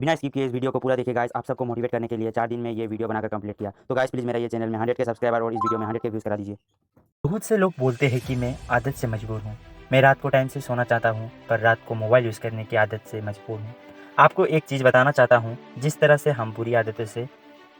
बिना स्किप किए इस वीडियो को पूरा देखिए गाइस। आप सबको मोटिवेट करने के लिए 4 दिन में ये वीडियो बनाकर कंप्लीट किया। तो गाइस प्लीज़ मेरा ये चैनल में 100 के सब्सक्राइबर और इस वीडियो में 100 के व्यूज़ करा दीजिए। बहुत से लोग बोलते हैं कि मैं आदत से मजबूर हूँ। मैं रात को टाइम से सोना चाहता हूँ, पर रात को मोबाइल यूज़ करने की आदत से मजबूर हूँ। आपको एक चीज़ बताना चाहता हूँ, जिस तरह से हम बुरी आदतों से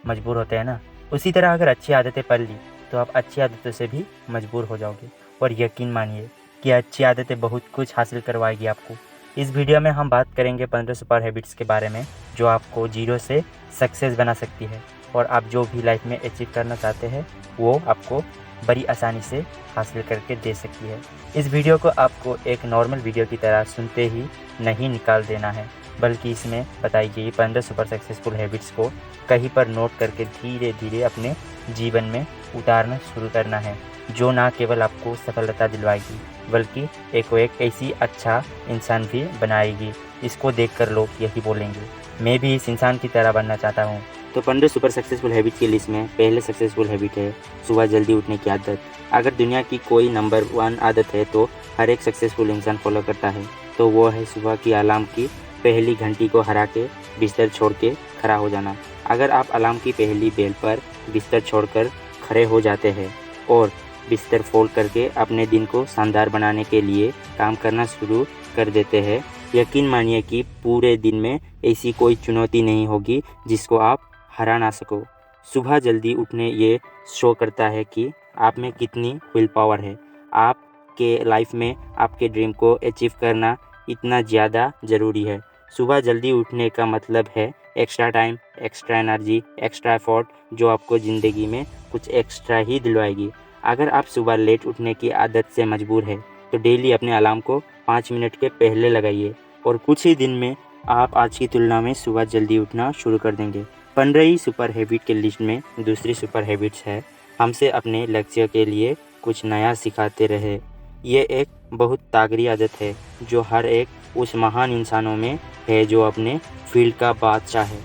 मजबूर होते हैं ना, उसी तरह अगर अच्छी आदतें पढ़ ली, तो आप अच्छी आदतों से भी मजबूर हो जाओगे। और यकीन मानिए कि अच्छी आदतें बहुत कुछ हासिल करवाएगी आपको। इस वीडियो में हम बात करेंगे 15 सुपर हैबिट्स के बारे में, जो आपको जीरो से सक्सेस बना सकती है और आप जो भी लाइफ में अचीव करना चाहते हैं, वो आपको बड़ी आसानी से हासिल करके दे सकती है। इस वीडियो को आपको एक नॉर्मल वीडियो की तरह सुनते ही नहीं निकाल देना है, बल्कि इसमें बताई गई 15 सुपर सक्सेसफुल हैबिट्स को कहीं पर नोट करके धीरे धीरे अपने जीवन में उतारना शुरू करना है, जो ना केवल आपको सफलता दिलवाएगी, बल्कि एक ऐसी अच्छा इंसान भी बनाएगी। इसको देखकर लोग यही बोलेंगे, मैं भी इस इंसान की तरह बनना चाहता हूँ। तो 15 सुपर सक्सेसफुल हैबिट की लिस्ट में पहले सक्सेसफुल हैबिट है सुबह जल्दी उठने की आदत। अगर दुनिया की कोई नंबर 1 आदत है तो हर एक सक्सेसफुल इंसान फॉलो करता है, तो वो है सुबह की अलार्म की पहली घंटी को हरा के बिस्तर छोड़ के खड़ा हो जाना। अगर आप अलार्म की पहली बेल पर बिस्तर छोड़कर खड़े हो जाते हैं और बिस्तर फोल्ड करके अपने दिन को शानदार बनाने के लिए काम करना शुरू कर देते हैं, यकीन मानिए कि पूरे दिन में ऐसी कोई चुनौती नहीं होगी जिसको आप हरा ना सको। सुबह जल्दी उठने ये शो करता है कि आप में कितनी विल पावर है। आपके लाइफ में आपके ड्रीम को अचीव करना इतना ज़्यादा ज़रूरी है। सुबह जल्दी उठने का मतलब है extra time, extra energy, extra effort, जो आपको ज़िंदगी में कुछ एक्स्ट्रा ही दिलवाएगी। अगर आप सुबह लेट उठने की आदत से मजबूर है, तो डेली अपने अलार्म को 5 मिनट के पहले लगाइए और कुछ ही दिन में आप आज की तुलना में सुबह जल्दी उठना शुरू कर देंगे। 15 सुपर हैबिट के लिस्ट में दूसरी सुपर हैबिट्स है हमसे अपने लक्ष्य के लिए कुछ नया सिखाते रहे। ये एक बहुत तागड़ी आदत है जो हर एक उस महान इंसानों में है जो अपने फील्ड का बादशाह है।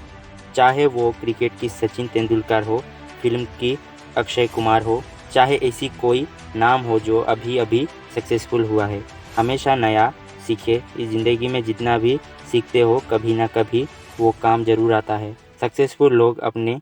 चाहे वो क्रिकेट की सचिन तेंदुलकर हो, फिल्म की अक्षय कुमार हो, चाहे ऐसी कोई नाम हो जो अभी अभी सक्सेसफुल हुआ है। हमेशा नया सीखे। इस ज़िंदगी में जितना भी सीखते हो, कभी ना कभी वो काम ज़रूर आता है। सक्सेसफुल लोग अपने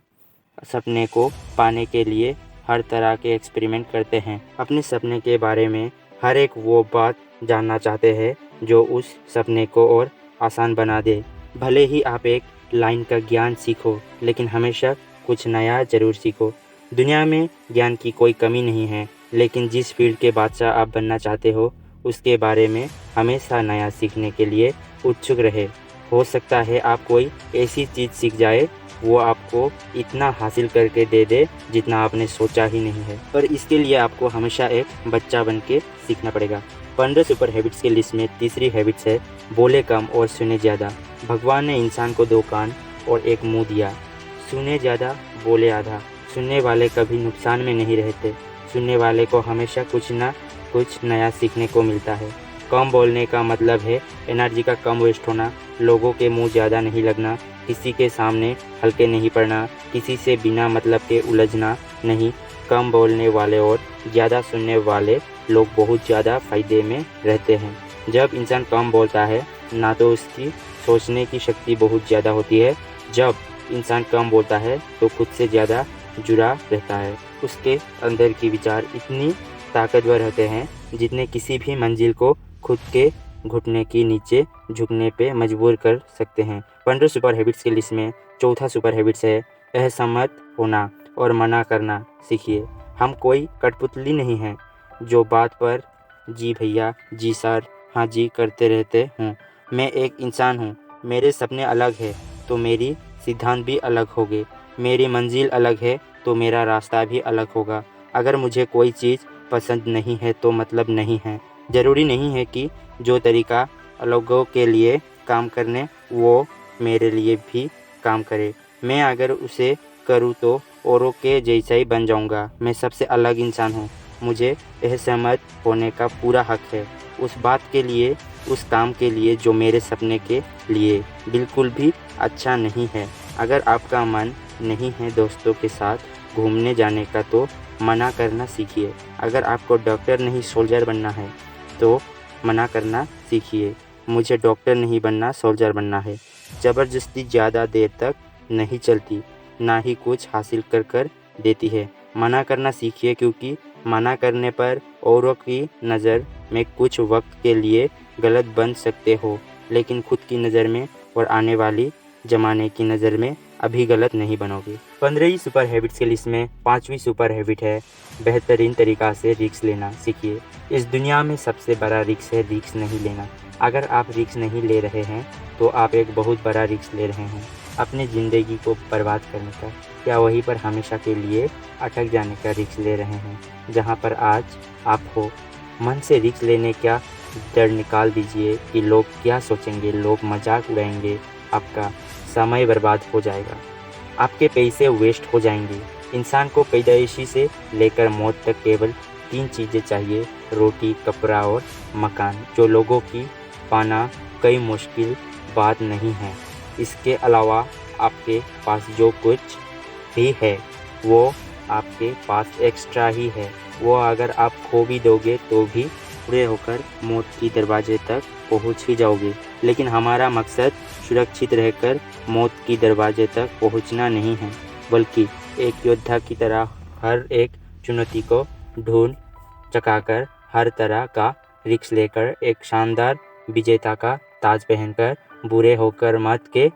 सपने को पाने के लिए हर तरह के एक्सपेरिमेंट करते हैं। अपने सपने के बारे में हर एक वो बात जानना चाहते हैं जो उस सपने को और आसान बना दे। भले ही आप एक लाइन का ज्ञान सीखो, लेकिन हमेशा कुछ नया ज़रूर सीखो। दुनिया में ज्ञान की कोई कमी नहीं है, लेकिन जिस फील्ड के बादशाह आप बनना चाहते हो, उसके बारे में हमेशा नया सीखने के लिए उत्सुक रहे। हो सकता है आप कोई ऐसी चीज़ सीख जाए वो आपको इतना हासिल करके दे दे जितना आपने सोचा ही नहीं है, पर इसके लिए आपको हमेशा एक बच्चा बन के सीखना पड़ेगा। 15 सुपर हैबिट्स के लिस्ट में तीसरी हैबिट्स है बोले कम और सुने ज़्यादा। भगवान ने इंसान को 2 कान और 1 मुंह दिया। सुने ज़्यादा, बोले आधा। सुनने वाले कभी नुकसान में नहीं रहते। सुनने वाले को हमेशा कुछ ना कुछ नया सीखने को मिलता है। कम बोलने का मतलब है एनर्जी का कम वेस्ट होना, लोगों के मुंह ज़्यादा नहीं लगना, किसी के सामने हल्के नहीं पड़ना, किसी से बिना मतलब के उलझना नहीं। कम बोलने वाले और ज़्यादा सुनने वाले लोग बहुत ज़्यादा फ़ायदे में रहते हैं। जब इंसान कम बोलता है ना, तो उसकी सोचने की शक्ति बहुत ज़्यादा होती है। जब इंसान कम बोलता है तो खुद से ज़्यादा जुड़ा रहता है। उसके अंदर की विचार इतनी ताकतवर होते हैं जितने किसी भी मंजिल को खुद के घुटने के नीचे झुकने पे मजबूर कर सकते हैं। 15 सुपर हैबिट्स की लिस्ट में चौथा सुपर हैबिट्स है असहमत होना और मना करना सीखिए। हम कोई कठपुतली नहीं हैं जो बात पर जी भैया, जी सर, हाँ जी करते रहते हूँ। मैं एक इंसान हूँ, मेरे सपने अलग है तो मेरी सिद्धांत भी अलग होंगे। मेरी मंजिल अलग है तो मेरा रास्ता भी अलग होगा। अगर मुझे कोई चीज़ पसंद नहीं है तो मतलब नहीं है। ज़रूरी नहीं है कि जो तरीका लोगों के लिए काम करने वो मेरे लिए भी काम करे। मैं अगर उसे करूँ तो औरों के जैसा ही बन जाऊँगा। मैं सबसे अलग इंसान हूँ। मुझे असहमत होने का पूरा हक है उस बात के लिए, उस काम के लिए जो मेरे सपने के लिए बिल्कुल भी अच्छा नहीं है। अगर आपका मन नहीं है दोस्तों के साथ घूमने जाने का, तो मना करना सीखिए। अगर आपको डॉक्टर नहीं सोल्जर बनना है तो मना करना सीखिए। मुझे डॉक्टर नहीं बनना, सोल्जर बनना है। ज़बरदस्ती ज़्यादा देर तक नहीं चलती, ना ही कुछ हासिल कर देती है। मना करना सीखिए, क्योंकि मना करने पर औरों की नज़र में कुछ वक्त के लिए गलत बन सकते हो, लेकिन खुद की नज़र में और आने वाली ज़माने की नज़र में अभी गलत नहीं बनोगे। 15 सुपर हैबिट्स की लिस्ट में 5वीं सुपर हैबिट है बेहतरीन तरीक़ा से रिस्क लेना सीखिए। इस दुनिया में सबसे बड़ा रिस्क है रिस्क नहीं लेना। अगर आप रिस्क नहीं ले रहे हैं तो आप एक बहुत बड़ा रिस्क ले रहे हैं, अपनी ज़िंदगी को बर्बाद करने का, या वहीं पर हमेशा के लिए अटक जाने का रिस्क ले रहे हैं जहां पर आज आप हो। मन से रिस्क लेने का डर निकाल दीजिए कि लोग क्या सोचेंगे, लोग मजाक उड़ाएंगे, आपका समय बर्बाद हो जाएगा, आपके पैसे वेस्ट हो जाएंगे। इंसान को पैदाइशी से लेकर मौत तक केवल 3 चीज़ें चाहिए, रोटी, कपड़ा और मकान, जो लोगों की पाना कोई मुश्किल बात नहीं है। इसके अलावा आपके पास जो कुछ भी है वो आपके पास एक्स्ट्रा ही है। वो अगर आप खो भी दोगे तो भी पूरे होकर मौत की दरवाजे तक पहुंच ही जाओगे। लेकिन हमारा मकसद सुरक्षित रहकर मौत की दरवाजे तक पहुंचना नहीं है, बल्कि एक योद्धा की तरह हर एक चुनौती को ढूंढ चकाकर हर तरह का रिस्क लेकर एक शानदार विजेता का ताज पहनकर बुरे होकर मौत के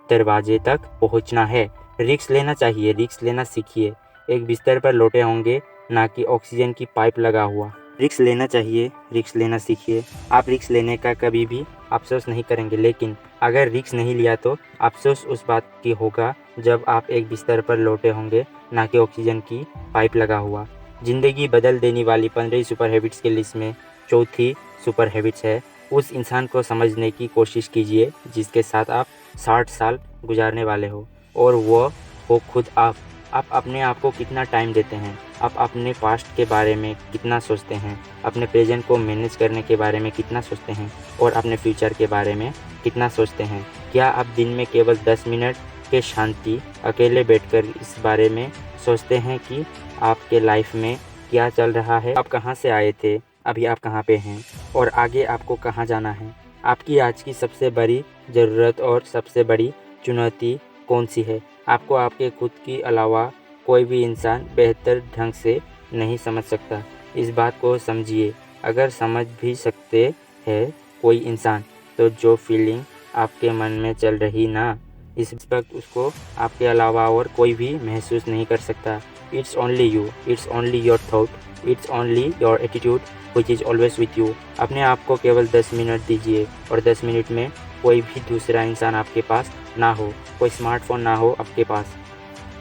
दरवाजे तक पहुंचना है। रिस्क लेना चाहिए, रिस्क लेना सीखिए। एक बिस्तर पर लोटे होंगे, ना कि ऑक्सीजन की पाइप लगा हुआ। रिस्क लेना चाहिए, रिस्क लेना सीखिए। आप रिस्क लेने का कभी भी अफसोस नहीं करेंगे, लेकिन अगर रिस्क नहीं लिया तो अफसोस उस बात की होगा जब आप एक बिस्तर पर लोटे होंगे, ना कि ऑक्सीजन की पाइप लगा हुआ। ज़िंदगी बदल देने वाली 15 सुपर हैबिट्स की लिस्ट में चौथी सुपर हैबिट्स है, उस इंसान को समझने की कोशिश कीजिए जिसके साथ आप 60 साल गुजारने वाले हो, और वो हो खुद आप। आप अपने आप को कितना टाइम देते हैं, आप अपने पास्ट के बारे में कितना सोचते हैं, अपने प्रेजेंट को मैनेज करने के बारे में कितना सोचते हैं, और अपने फ्यूचर के बारे में कितना सोचते हैं। क्या आप दिन में केवल 10 मिनट के शांति अकेले बैठकर इस बारे में सोचते हैं कि आपके लाइफ में क्या चल रहा है, आप कहाँ से आए थे, अभी आप कहाँ पे हैं, और आगे आपको कहाँ जाना है। आपकी आज की सबसे बड़ी ज़रूरत और सबसे बड़ी चुनौती कौन सी है। आपको आपके खुद के अलावा कोई भी इंसान बेहतर ढंग से नहीं समझ सकता। इस बात को समझिए। अगर समझ भी सकते हैं कोई इंसान, तो जो फीलिंग आपके मन में चल रही ना, इस वक्त उसको आपके अलावा और कोई भी महसूस नहीं कर सकता। It's only you, it's only your thought, it's only your attitude which is always with you. अपने आप को केवल 10 मिनट दीजिए, और 10 मिनट में कोई भी दूसरा इंसान आपके पास ना हो, कोई स्मार्टफोन ना हो आपके पास,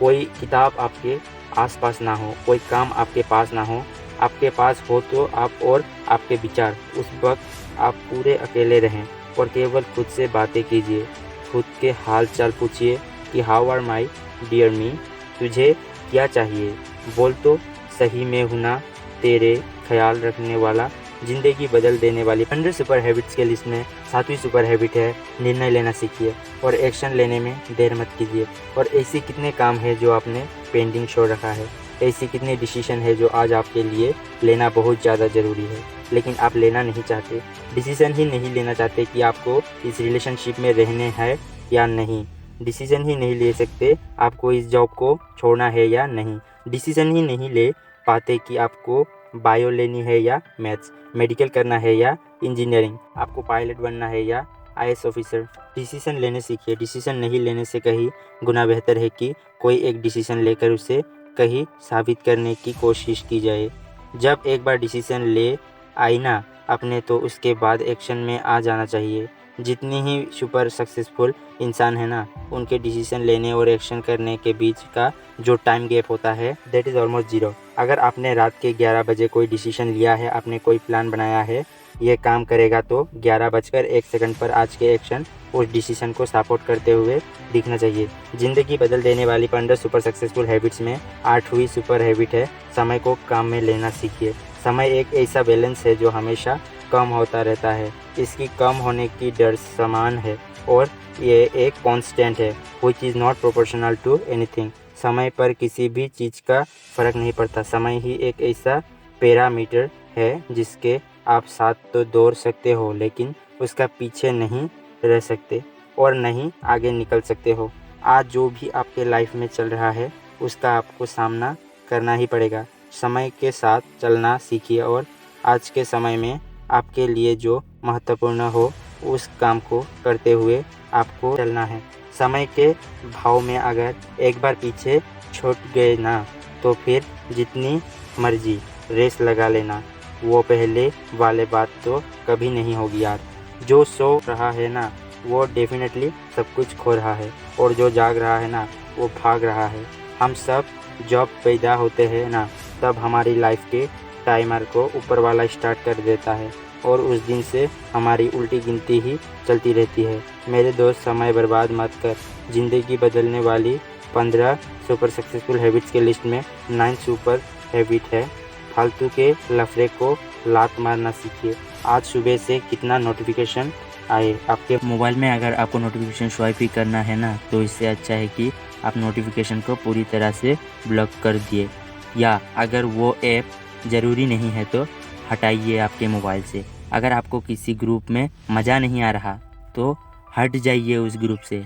कोई किताब आपके आसपास ना हो, कोई काम आपके पास ना हो। आपके पास हो तो आप और आपके विचार। उस वक्त आप पूरे अकेले रहें और केवल खुद से बातें कीजिए। खुद के हाल चाल पूछिए कि हाउ आर माई डियर मी, तुझे क्या चाहिए, बोल तो सही में हूँ ना, तेरे ख्याल रखने वाला। ज़िंदगी बदल देने वाली 15 सुपर हैबिट्स के लिस्ट में 7वीं सुपर हैबिट है निर्णय लेना सीखिए और एक्शन लेने में देर मत कीजिए। और ऐसी कितने काम है जो आपने पेंडिंग छोड़ रखा है, ऐसी कितने डिसीजन है जो आज आपके लिए लेना बहुत ज़्यादा ज़रूरी है, लेकिन आप लेना नहीं चाहते। डिसीजन ही नहीं लेना चाहते कि आपको इस रिलेशनशिप में रहने है या नहीं। डिसीजन ही नहीं ले सकते आपको इस जॉब को छोड़ना है या नहीं। डिसीजन ही नहीं ले पाते कि आपको बायो लेनी है या मैथ्स, मेडिकल करना है या इंजीनियरिंग, आपको पायलट बनना है या आईएएस ऑफिसर। डिसीजन लेने सीखिए। डिसीजन नहीं लेने से कहीं गुना बेहतर है कि कोई एक डिसीजन लेकर उसे कहीं साबित करने की कोशिश की जाए। जब एक बार डिसीजन ले आई ना अपने, तो उसके बाद एक्शन में आ जाना चाहिए। जितनी ही सुपर सक्सेसफुल इंसान है ना, उनके डिसीजन लेने और एक्शन करने के बीच का जो टाइम गैप होता है, दैट इज़ ऑलमोस्ट जीरो। अगर आपने रात के 11 बजे कोई डिसीजन लिया है, आपने कोई प्लान बनाया है, ये काम करेगा, तो 11:01 पर आज के एक्शन उस डिसीजन को सपोर्ट करते हुए दिखना चाहिए। ज़िंदगी बदल देने वाली 15 सुपर सक्सेसफुल हैबिट्स में 8वीं सुपर हैबिट है समय को काम में लेना सीखिए। समय एक ऐसा बैलेंस है जो हमेशा कम होता रहता है। इसकी कम होने की दर समान है और ये एक कांस्टेंट है which is not proportional to anything. समय पर किसी भी चीज़ का फ़र्क नहीं पड़ता। समय ही एक ऐसा पैरामीटर है जिसके आप साथ तो दौड़ सकते हो, लेकिन उसका पीछे नहीं रह सकते और नहीं आगे निकल सकते हो। आज जो भी आपके लाइफ में चल रहा है उसका आपको सामना करना ही पड़ेगा। समय के साथ चलना सीखिए और आज के समय में आपके लिए जो महत्वपूर्ण हो उस काम को करते हुए आपको चलना है। समय के भाव में अगर एक बार पीछे छूट गए ना तो फिर जितनी मर्जी रेस लगा लेना, वो पहले वाले बात तो कभी नहीं होगी यार। जो सो रहा है ना वो डेफिनेटली सब कुछ खो रहा है और जो जाग रहा है ना वो भाग रहा है। हम सब जब पैदा होते हैं ना तब हमारी लाइफ के टाइमर को ऊपर वाला स्टार्ट कर देता है और उस दिन से हमारी उल्टी गिनती ही चलती रहती है। मेरे दोस्त, समय बर्बाद मत कर। ज़िंदगी बदलने वाली 15 सुपर सक्सेसफुल हैबिट्स के लिस्ट में 9 सुपर हैबिट है। फालतू के लफड़े को लात मारना सीखिए। आज सुबह से कितना नोटिफिकेशन आए आपके मोबाइल में, अगर आपको नोटिफिकेशन स्वाइप ही करना है ना तो इससे अच्छा है कि आप नोटिफिकेशन को पूरी तरह से ब्लॉक कर दिए, या अगर वो ऐप ज़रूरी नहीं है तो हटाइए आपके मोबाइल से। अगर आपको किसी ग्रुप में मज़ा नहीं आ रहा तो हट जाइए उस ग्रुप से,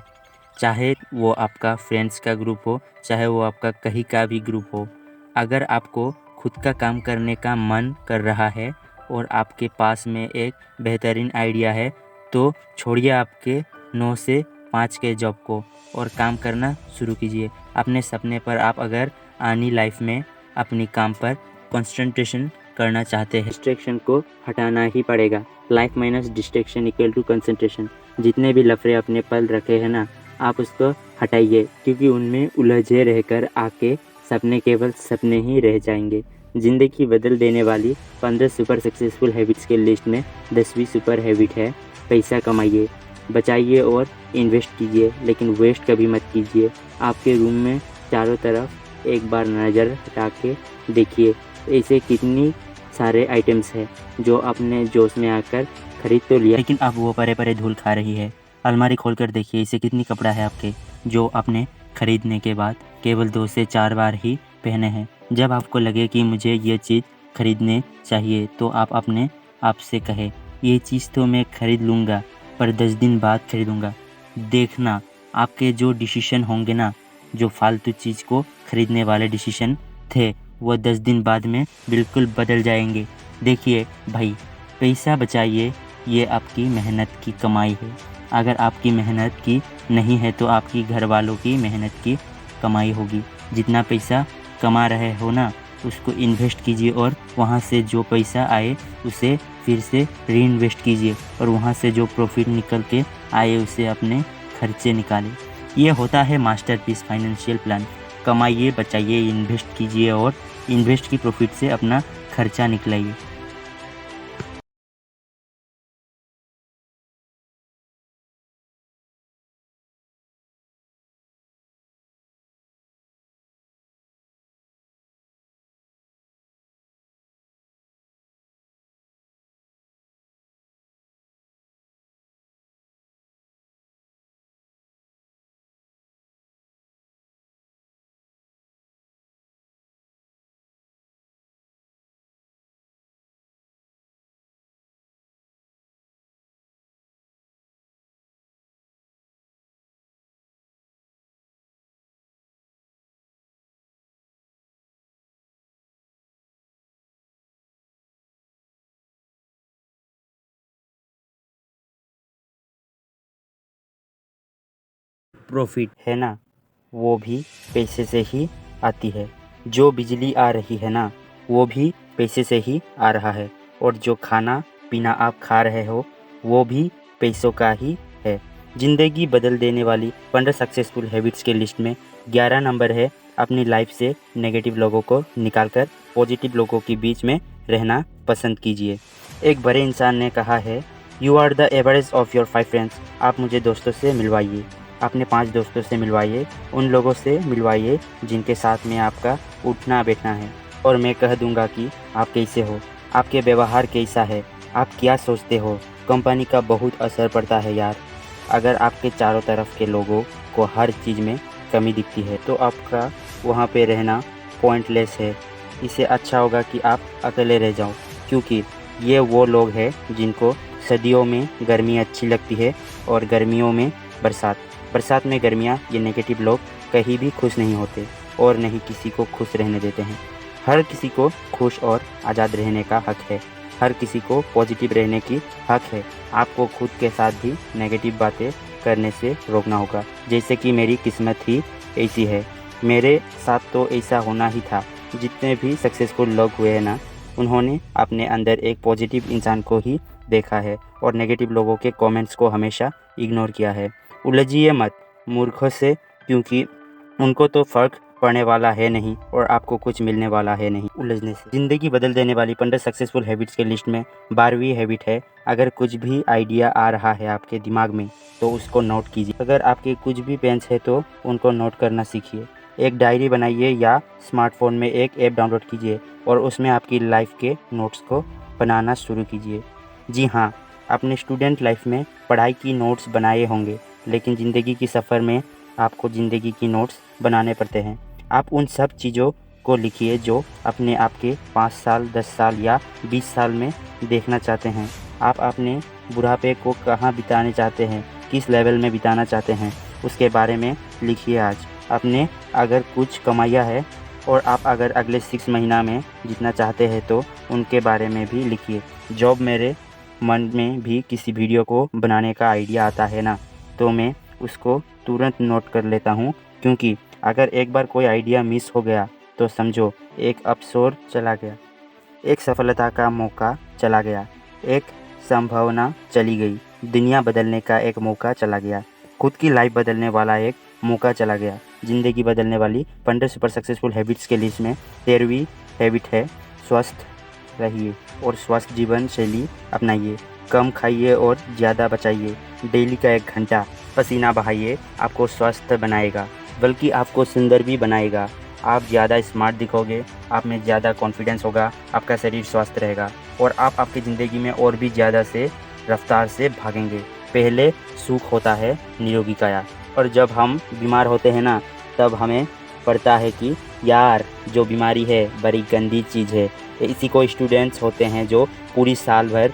चाहे वो आपका फ्रेंड्स का ग्रुप हो, चाहे वो आपका कहीं का भी ग्रुप हो। अगर आपको खुद का काम करने का मन कर रहा है और आपके पास में एक बेहतरीन आइडिया है तो छोड़िए आपके 9 से 5 के जॉब को और काम करना शुरू कीजिए अपने सपने पर। आप अगर आनी लाइफ में अपनी काम पर कंसंट्रेशन करना चाहते हैं, डिस्ट्रैक्शन को हटाना ही पड़ेगा। Life minus distraction equal to concentration. जितने भी लफड़े अपने पल रखे हैं ना आप उसको हटाइए, क्योंकि उनमें उलझे रहकर आके सपने केवल सपने ही रह जाएंगे। ज़िंदगी बदल देने वाली 15 सुपर सक्सेसफुल हैबिट्स के लिस्ट में 10वीं सुपर हैबिट है पैसा कमाइए, बचाइए और इन्वेस्ट कीजिए, लेकिन वेस्ट कभी मत कीजिए। आपके रूम में चारों तरफ एक बार नज़र हटा के देखिए, ऐसे कितनी सारे आइटम्स हैं जो आपने जोश में आकर खरीद तो लिया लेकिन अब वो परे परे धूल खा रही है। अलमारी खोलकर देखिए, इसे कितनी कपड़ा है आपके जो आपने खरीदने के बाद केवल 2 से 4 बार ही पहने हैं। जब आपको लगे कि मुझे ये चीज़ खरीदने चाहिए तो आप अपने आप से कहे, ये चीज़ तो मैं खरीद लूँगा पर 10 दिन बाद खरीदूँगा। देखना आपके जो डिसीजन होंगे ना, जो फालतू चीज़ को खरीदने वाले डिसीजन थे, वो 10 दिन बाद में बिल्कुल बदल जाएंगे। देखिए भाई, पैसा बचाइए, ये आपकी मेहनत की कमाई है। अगर आपकी मेहनत की नहीं है तो आपकी घर वालों की मेहनत की कमाई होगी। जितना पैसा कमा रहे हो ना उसको इन्वेस्ट कीजिए और वहाँ से जो पैसा आए उसे फिर से री इन्वेस्ट कीजिए और वहाँ से जो प्रॉफिट निकल के आए उसे अपने खर्चे निकालें। ये होता है मास्टरपीस फाइनेंशियल प्लान। कमाइए, बचाइए, इन्वेस्ट कीजिए और इन्वेस्ट की प्रॉफिट से अपना खर्चा निकलाइए। प्रॉफिट है ना वो भी पैसे से ही आती है। जो बिजली आ रही है ना वो भी पैसे से ही आ रहा है और जो खाना पीना आप खा रहे हो वो भी पैसों का ही है। ज़िंदगी बदल देने वाली 15 सक्सेसफुल हैबिट्स के लिस्ट में 11 नंबर है अपनी लाइफ से नेगेटिव लोगों को निकालकर पॉजिटिव लोगों के बीच में रहना पसंद कीजिए। एक बड़े इंसान ने कहा है, you are the average of your 5 friends. आप मुझे दोस्तों से मिलवाइए, अपने 5 दोस्तों से मिलवाइए, उन लोगों से मिलवाइए जिनके साथ में आपका उठना बैठना है और मैं कह दूंगा कि आप कैसे हो, आपके व्यवहार कैसा है, आप क्या सोचते हो। कंपनी का बहुत असर पड़ता है यार। अगर आपके चारों तरफ के लोगों को हर चीज़ में कमी दिखती है तो आपका वहाँ पे रहना पॉइंटलेस है। इससे अच्छा होगा कि आप अकेले रह जाओ, क्योंकि ये वो लोग हैं जिनको सर्दियों में गर्मी अच्छी लगती है और गर्मियों में बरसात। बरसात में गर्मियाँ ये नेगेटिव लोग कहीं भी खुश नहीं होते और नहीं किसी को खुश रहने देते हैं। हर किसी को खुश और आज़ाद रहने का हक है। हर किसी को पॉजिटिव रहने की हक है। आपको खुद के साथ भी नेगेटिव बातें करने से रोकना होगा। जैसे कि मेरी किस्मत ही ऐसी है, मेरे साथ तो ऐसा होना ही था। जितने भी सक्सेसफुल लोग हुए हैं ना, उन्होंने अपने अंदर एक पॉजिटिव इंसान को ही देखा है और नेगेटिव लोगों के कमेंट्स को हमेशा इग्नोर किया है। उलझिए मत मूर्खों से, क्योंकि उनको तो फ़र्क पड़ने वाला है नहीं और आपको कुछ मिलने वाला है नहीं उलझने से। ज़िंदगी बदल देने वाली 15 सक्सेसफुल हैबिट्स के लिस्ट में 12वीं हैबिट है, अगर कुछ भी आइडिया आ रहा है आपके दिमाग में तो उसको नोट कीजिए। अगर आपके कुछ भी पेन्स है तो उनको नोट करना सीखिए। एक डायरी बनाइए या स्मार्टफोन में एक ऐप डाउनलोड कीजिए और उसमें आपकी लाइफ के नोट्स को बनाना शुरू कीजिए। जी हाँ, अपने स्टूडेंट लाइफ में पढ़ाई की नोट्स बनाए होंगे, लेकिन ज़िंदगी की सफ़र में आपको ज़िंदगी की नोट्स बनाने पड़ते हैं। आप उन सब चीज़ों को लिखिए जो अपने आप के 5 साल, 10 साल या 20 साल में देखना चाहते हैं। आप अपने बुढ़ापे को कहाँ बिताने चाहते हैं, किस लेवल में बिताना चाहते हैं, उसके बारे में लिखिए आज। आपने अगर कुछ कमाया है और आप अगर अगले 6 महीना में जितना चाहते हैं तो उनके बारे में भी लिखिए। जब मेरे मन में भी किसी वीडियो को बनाने का आइडिया आता है ना, तो मैं उसको तुरंत नोट कर लेता हूँ, क्योंकि अगर एक बार कोई आइडिया मिस हो गया तो समझो एक अवसर चला गया, एक सफलता का मौका चला गया, एक संभावना चली गई, दुनिया बदलने का एक मौका चला गया, खुद की लाइफ बदलने वाला एक मौका चला गया। ज़िंदगी बदलने वाली 15 सुपर सक्सेसफुल हैबिट्स के लिस्ट में 13वीं हैबिट है, स्वस्थ रहिए और स्वस्थ जीवन शैली अपनाइए। कम खाइए और ज़्यादा बचाइए। डेली का 1 घंटा पसीना बहाइए, आपको स्वस्थ बनाएगा, बल्कि आपको सुंदर भी बनाएगा। आप ज़्यादा स्मार्ट दिखोगे, आप में ज़्यादा कॉन्फिडेंस होगा, आपका शरीर स्वस्थ रहेगा और आप आपकी ज़िंदगी में और भी ज़्यादा से रफ्तार से भागेंगे। पहले सुख होता है निरोगी काया, और जब हम बीमार होते हैं ना, तब हमें पड़ता है कि यार जो बीमारी है बड़ी गंदी चीज़ है। इसी को स्टूडेंट्स होते हैं जो पूरी साल भर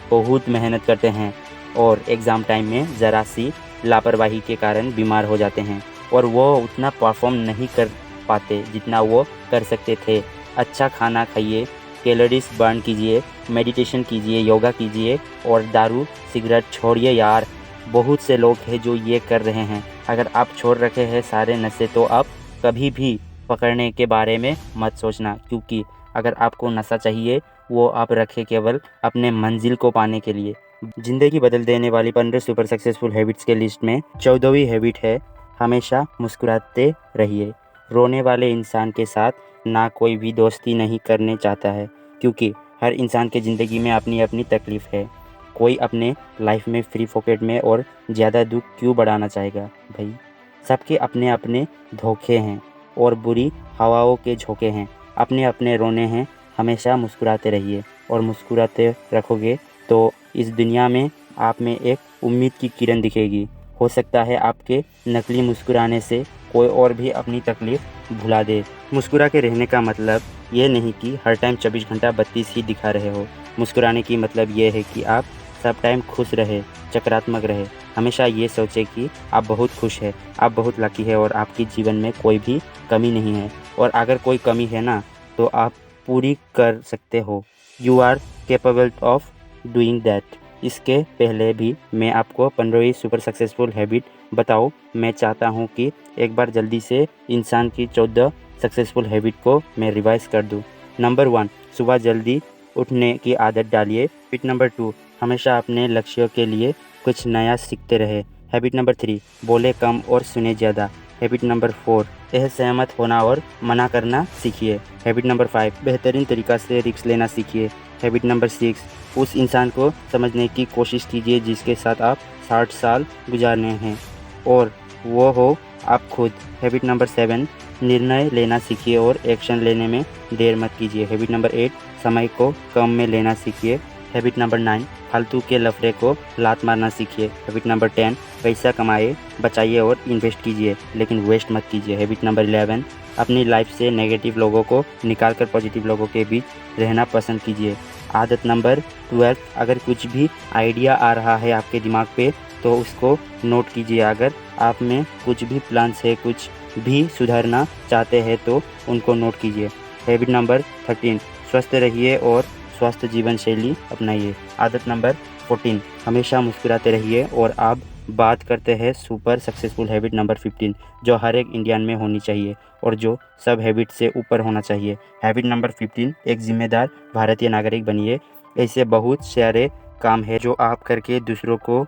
बहुत मेहनत करते हैं और एग्ज़ाम टाइम में ज़रा सी लापरवाही के कारण बीमार हो जाते हैं और वो उतना परफॉर्म नहीं कर पाते जितना वो कर सकते थे। अच्छा खाना खाइए, कैलोरीज बर्न कीजिए, मेडिटेशन कीजिए, योगा कीजिए और दारू सिगरेट छोड़िए यार। बहुत से लोग हैं जो ये कर रहे हैं। अगर आप छोड़ रखे हैं सारे नशे तो आप कभी भी पकड़ने के बारे में मत सोचना, क्योंकि अगर आपको नशा चाहिए वो आप रखें केवल अपने मंजिल को पाने के लिए। ज़िंदगी बदल देने वाली 15 सुपर सक्सेसफुल हैबिट्स के लिस्ट में 14वीं हैबिट है, हमेशा मुस्कुराते रहिए। रोने वाले इंसान के साथ ना कोई भी दोस्ती नहीं करने चाहता है, क्योंकि हर इंसान के ज़िंदगी में अपनी अपनी तकलीफ़ है। कोई अपने लाइफ में फ्री पॉकेट में और ज़्यादा दुख क्यों बढ़ाना चाहेगा भाई। सबके अपने अपने धोखे हैं और बुरी हवाओं के झोंके हैं। अपने अपने रोने हैं। हमेशा मुस्कुराते रहिए और मुस्कुराते रखोगे तो इस दुनिया में आप में एक उम्मीद की किरण दिखेगी। हो सकता है आपके नकली मुस्कुराने से कोई और भी अपनी तकलीफ़ भुला दे। मुस्कुरा के रहने का मतलब ये नहीं कि हर टाइम 24 घंटा 32 ही दिखा रहे हो। मुस्कुराने की मतलब ये है कि आप सब टाइम खुश रहे, सकारात्मक रहे। हमेशा ये सोचें कि आप बहुत खुश हैं, आप बहुत लकी है और आपके जीवन में कोई भी कमी नहीं है, और अगर कोई कमी है ना तो आप पूरी कर सकते हो। You are capable of doing that. इसके पहले भी मैं आपको 15वीं सुपर सक्सेसफुल हैबिट बताऊँ, मैं चाहता हूँ कि एक बार जल्दी से इंसान की 14 सक्सेसफुल हैबिट को मैं रिवाइज़ कर दूँ। नंबर 1, सुबह जल्दी उठने की आदत डालिए। हैबिट नंबर 2, हमेशा अपने लक्ष्यों के लिए कुछ नया सीखते रहे। हैबिट नंबर 3, बोले कम और सुने ज़्यादा। हैबिट नंबर 4, असहमत होना और मना करना सीखिए। हैबिट नंबर 5, बेहतरीन तरीक़ा से रिस्क लेना सीखिए। हैबिट नंबर 6, उस इंसान को समझने की कोशिश कीजिए जिसके साथ आप 60 साल गुजारने हैं, और वो हो आप खुद। हैबिट नंबर 7, निर्णय लेना सीखिए और एक्शन लेने में देर मत कीजिए। हैबिट नंबर 8, समय को कम में लेना सीखिए। हैबिट नंबर 9, फालतू के लफड़े को लात मारना सीखिए। हैबिट नंबर 10, पैसा कमाइए, बचाइए और इन्वेस्ट कीजिए, लेकिन वेस्ट मत कीजिए। हैबिट नंबर 11, अपनी लाइफ से नेगेटिव लोगों को निकालकर पॉजिटिव लोगों के बीच रहना पसंद कीजिए। आदत नंबर 12, अगर कुछ भी आइडिया आ रहा है आपके दिमाग पे तो उसको नोट कीजिए। अगर आप में कुछ भी प्लान्स है, कुछ भी सुधारना चाहते हैं तो उनको नोट कीजिए। हैबिट नंबर 13, स्वस्थ रहिए और स्वस्थ जीवन शैली अपनाइए। आदत नंबर 14, हमेशा मुस्कुराते रहिए। और आप बात करते हैं सुपर सक्सेसफुल हैबिट नंबर 15, जो हर एक इंडियन में होनी चाहिए और जो सब हैबिट से ऊपर होना चाहिए। हैबिट नंबर 15, एक जिम्मेदार भारतीय नागरिक बनिए। ऐसे बहुत सारे काम है जो आप करके दूसरों को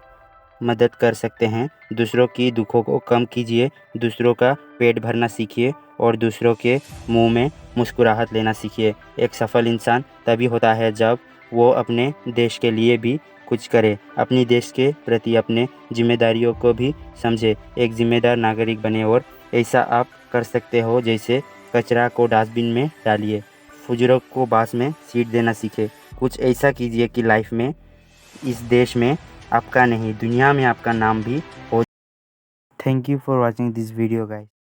मदद कर सकते हैं। दूसरों की दुखों को कम कीजिए, दूसरों का पेट भरना सीखिए और दूसरों के मुंह में मुस्कुराहट लेना सीखिए। एक सफल इंसान तभी होता है जब वो अपने देश के लिए भी कुछ करे, अपनी देश के प्रति अपने जिम्मेदारियों को भी समझे, एक जिम्मेदार नागरिक बने। और ऐसा आप कर सकते हो जैसे कचरा को डस्टबिन में डालिए, फुजरों को बांस में सीट देना सीखे। कुछ ऐसा कीजिए कि लाइफ में, इस देश में आपका नहीं दुनिया में आपका नाम भी हो। Thank you for watching this video guys.